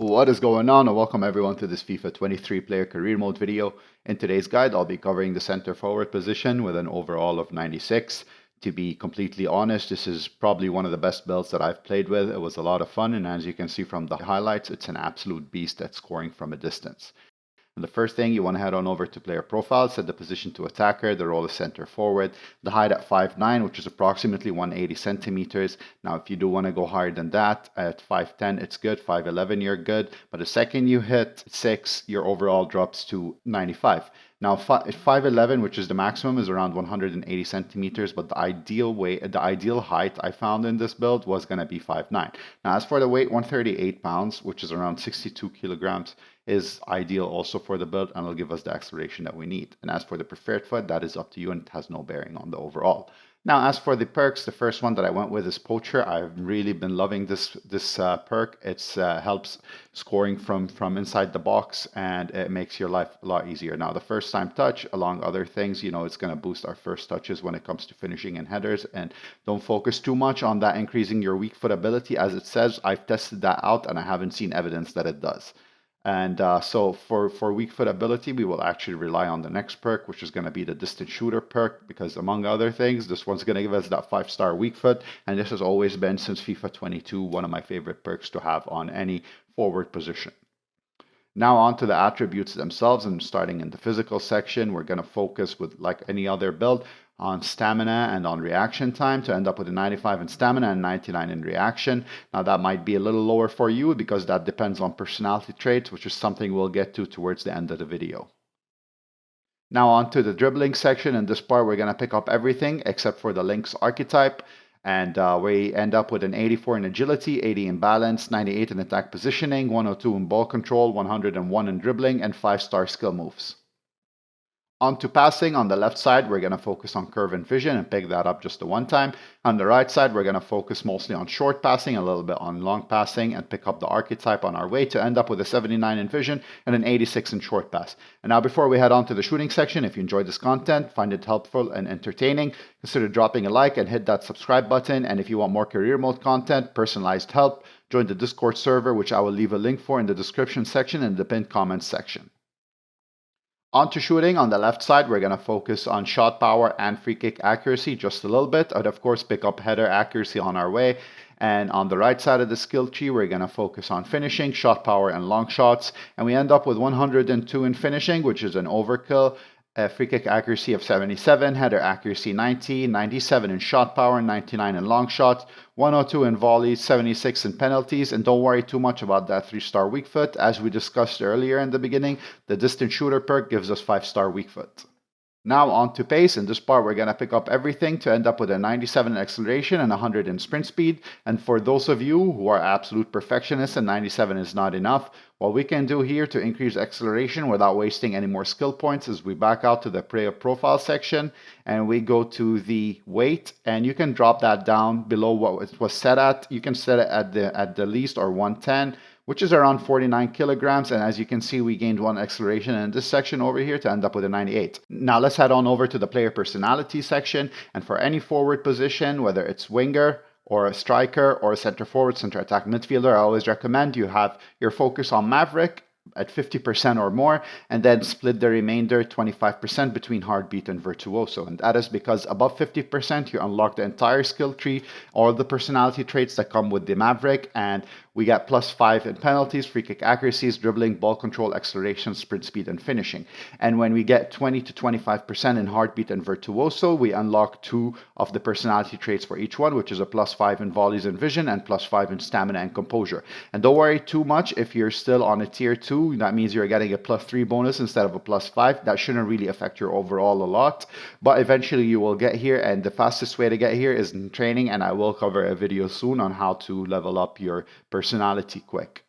What is going on, and welcome everyone to this FIFA 23 player career mode video. In today's guide, I'll be covering the center forward position with an overall of 96. To be completely honest, this is probably one of the best builds that I've played with. It was a lot of fun, and as you can see from the highlights, it's an absolute beast at scoring from a distance. And the first thing, you want to head on over to player profile, set the position to attacker, the role is center forward, the height at 5'9", which is approximately 180 centimeters. Now, if you do want to go higher than that, at 5'10", it's good, 5'11", you're good, but the second you hit 6, your overall drops to 95. Now, 5'11", which is the maximum, is around 180 centimeters, but the ideal height I found in this build was going to be 5'9". Now, as for the weight, 138 pounds, which is around 62 kilograms, is ideal also for the build, and it'll give us the acceleration that we need. And as for the preferred foot, that is up to you, and it has no bearing on the overall. Now, as for the perks, the first one that I went with is Poacher. I've really been loving this perk. It helps scoring from inside the box, and it makes your life a lot easier. Now, the first time touch, along other things, it's going to boost our first touches when it comes to finishing and headers. And don't focus too much on that increasing your weak foot ability. As it says, I've tested that out, and I haven't seen evidence that it does. And so for weak foot ability, we will actually rely on the next perk, which is going to be the distant shooter perk, because among other things, this one's going to give us that 5-star weak foot. And this has always been, since FIFA 22, one of my favorite perks to have on any forward position. Now on to the attributes themselves, and starting in the physical section, we're going to focus with, like any other build, on stamina and on reaction time to end up with a 95 in stamina and 99 in reaction. Now that might be a little lower for you because that depends on personality traits, which is something we'll get to towards the end of the video. Now on to the dribbling section. In this part, we're going to pick up everything except for the Lynx archetype. And we end up with an 84 in agility, 80 in balance, 98 in attack positioning, 102 in ball control, 101 in dribbling, and 5-star skill moves. On to passing. On the left side, we're going to focus on curve and vision and pick that up just the one time. On the right side, we're going to focus mostly on short passing, a little bit on long passing, and pick up the archetype on our way to end up with a 79 in vision and an 86 in short pass. And now before we head on to the shooting section, if you enjoyed this content, find it helpful and entertaining, consider dropping a like and hit that subscribe button. And if you want more career mode content, personalized help, join the Discord server, which I will leave a link for in the description section and the pinned comments section. On to shooting. On the left side, we're going to focus on shot power and free kick accuracy just a little bit. I'd of course pick up header accuracy on our way. And on the right side of the skill tree, we're going to focus on finishing, shot power, and long shots. And we end up with 102 in finishing, which is an overkill. Free kick accuracy of 77, header accuracy 90, 97 in shot power, 99 in long shots, 102 in volleys, 76 in penalties. And don't worry too much about that 3-star weak foot. As we discussed earlier in the beginning, the distant shooter perk gives us 5-star weak foot. Now on to pace. In this part, we're going to pick up everything to end up with a 97 in acceleration and 100 in sprint speed. And for those of you who are absolute perfectionists and 97 is not enough, what we can do here to increase acceleration without wasting any more skill points is we back out to the player profile section and we go to the weight, and you can drop that down below what it was set at. You can set it at the least, or 110, which is around 49 kilograms. And as you can see, we gained 1 acceleration in this section over here to end up with a 98. Now let's head on over to the player personality section. And for any forward position, whether it's winger or a striker or a center forward, center attack midfielder, I always recommend you have your focus on Maverick at 50% or more, and then split the remainder 25% between Heartbeat and Virtuoso. And that is because above 50%, you unlock the entire skill tree, all the personality traits that come with the Maverick, and we get +5 in penalties, free kick accuracies, dribbling, ball control, acceleration, sprint speed, and finishing. And when we get 20 to 25% in Heartbeat and Virtuoso, we unlock 2 of the personality traits for each one, which is a +5 in volleys and vision and +5 in stamina and composure. And don't worry too much if you're still on a tier 2, that means you're getting a +3 bonus instead of a +5. That shouldn't really affect your overall a lot, but eventually you will get here, and the fastest way to get here is in training, and I will cover a video soon on how to level up your personality quick.